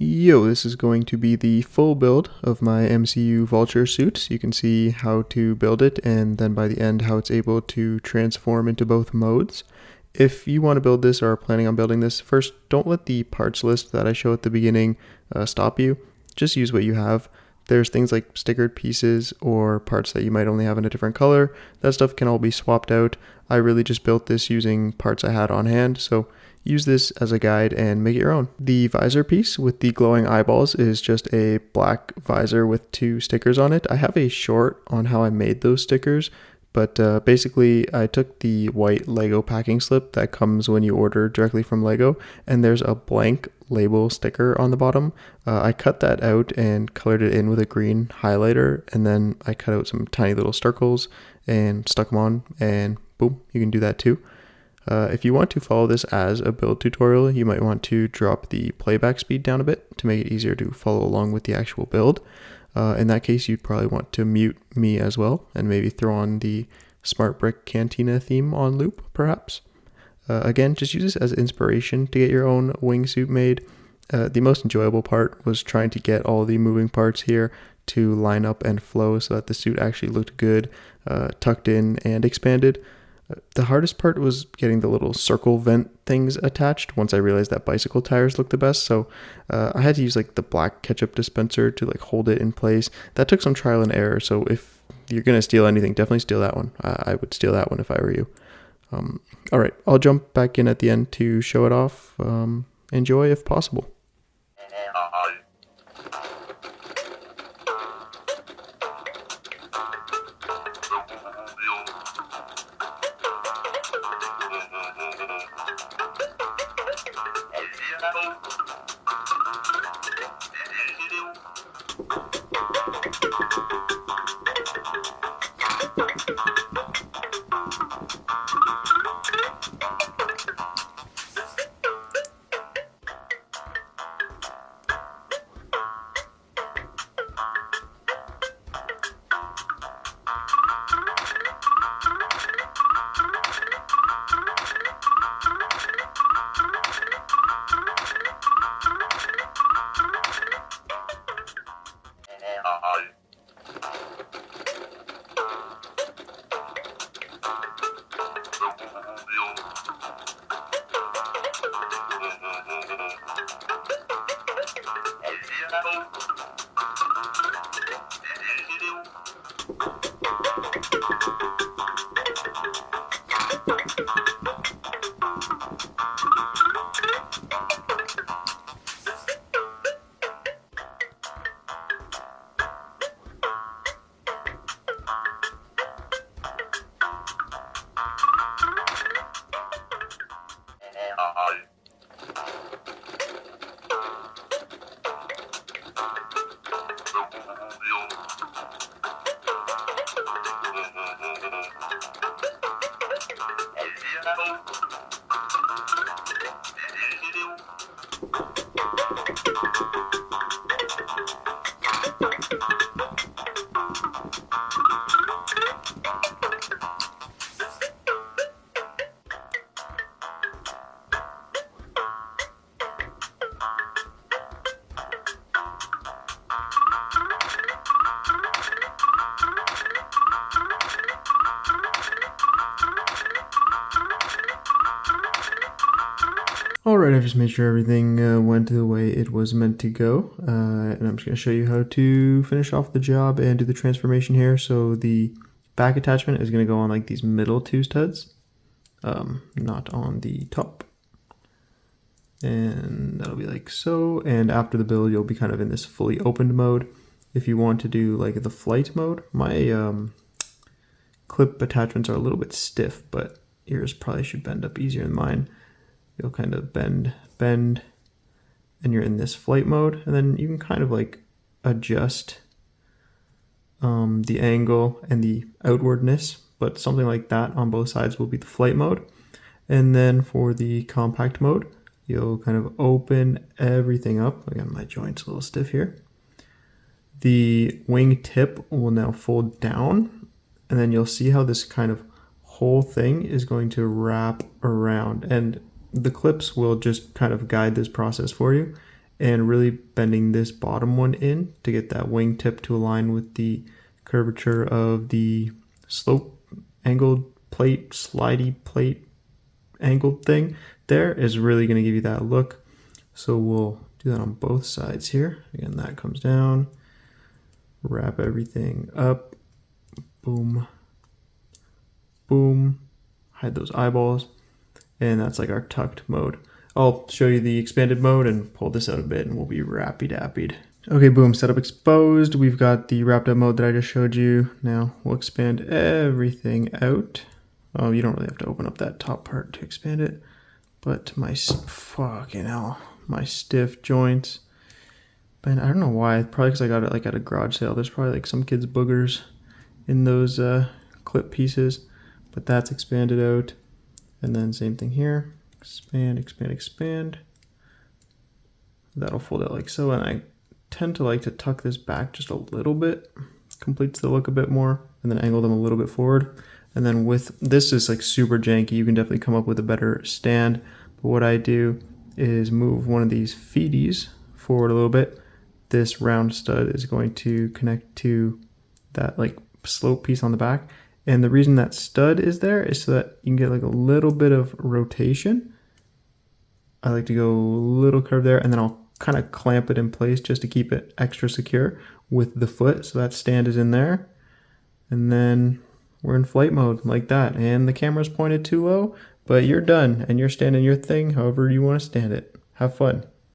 Yo, this is going to be the full build of my MCU Vulture suit. So you can see how to build it and then by the end how it's able to transform into both modes. If you want to build this or are planning on building this, first don't let the parts list that I show at the beginning stop you. Just use what you have. There's things like stickered pieces or parts that you might only have in a different color. That stuff can all be swapped out. I really just built this using parts I had on hand, so use this as a guide and make it your own. The visor piece with the glowing eyeballs is just a black visor with 2 stickers on it. I have a short on how I made those stickers, but basically I took the white Lego packing slip that comes when you order directly from Lego, and there's a blank label sticker on the bottom. I cut that out and colored it in with a green highlighter, and then I cut out some tiny little circles and stuck them on, and boom, you can do that too. If you want to follow this as a build tutorial, you might want to drop the playback speed down a bit to make it easier to follow along with the actual build. In that case, you'd probably want to mute me as well and maybe throw on the Smart Brick Cantina theme on loop, perhaps. Again, just use this as inspiration to get your own wingsuit made. The most enjoyable part was trying to get all the moving parts here to line up and flow so that the suit actually looked good, tucked in and expanded. The hardest part was getting the little circle vent things attached once I realized that bicycle tires looked the best. So I had to use like the black ketchup dispenser to like hold it in place. That took some trial and error. So if you're going to steal anything, definitely steal that one. I would steal that one if I were you. All right, I'll jump back in at the end to show it off. Enjoy if possible. Alright, I've just made sure everything went the way it was meant to go, and I'm just going to show you how to finish off the job and do the transformation here. So the back attachment is going to go on like these middle 2 studs, not on the top, and that'll be like so, and after the build you'll be kind of in this fully opened mode. If you want to do like the flight mode, my clip attachments are a little bit stiff, but yours probably should bend up easier than mine. You'll kind of bend, and you're in this flight mode, and then you can kind of like adjust the angle and the outwardness, but something like that on both sides will be the flight mode. And then for the compact mode, you'll kind of open everything up. Again, my joint's a little stiff here. The wing tip will now fold down, and then you'll see how this kind of whole thing is going to wrap around, and the clips will just kind of guide this process for you. and really bending this bottom one in to get that wingtip to align with the curvature of the slope angled plate, slidey plate angled thing there is really going to give you that look. So we'll do that on both sides here. Again, that comes down, wrap everything up, boom, boom, hide those eyeballs, and that's like our tucked mode. I'll show you the expanded mode and pull this out a bit and we'll be rappy-dappied. Okay, boom, setup exposed. We've got the wrapped up mode that I just showed you. Now we'll expand everything out. Oh, you don't really have to open up that top part to expand it, but my fucking hell, my stiff joints. And I don't know why, probably because I got it like at a garage sale. There's probably like some kids' boogers in those clip pieces, but that's expanded out. And then same thing here, expand, expand, expand. That'll fold out like so, and I tend to like to tuck this back just a little bit, completes the look a bit more, and then angle them a little bit forward. And then with this is like super janky, you can definitely come up with a better stand. But what I do is move one of these feeties forward a little bit. This round stud is going to connect to that like slope piece on the back. And the reason that stud is there is so that you can get like a little bit of rotation. I like to go a little curve there, and then I'll kind of clamp it in place just to keep it extra secure with the foot. So that stand is in there. And then we're in flight mode like that. And the camera's pointed too low, but you're done and you're standing your thing however you want to stand it. Have fun.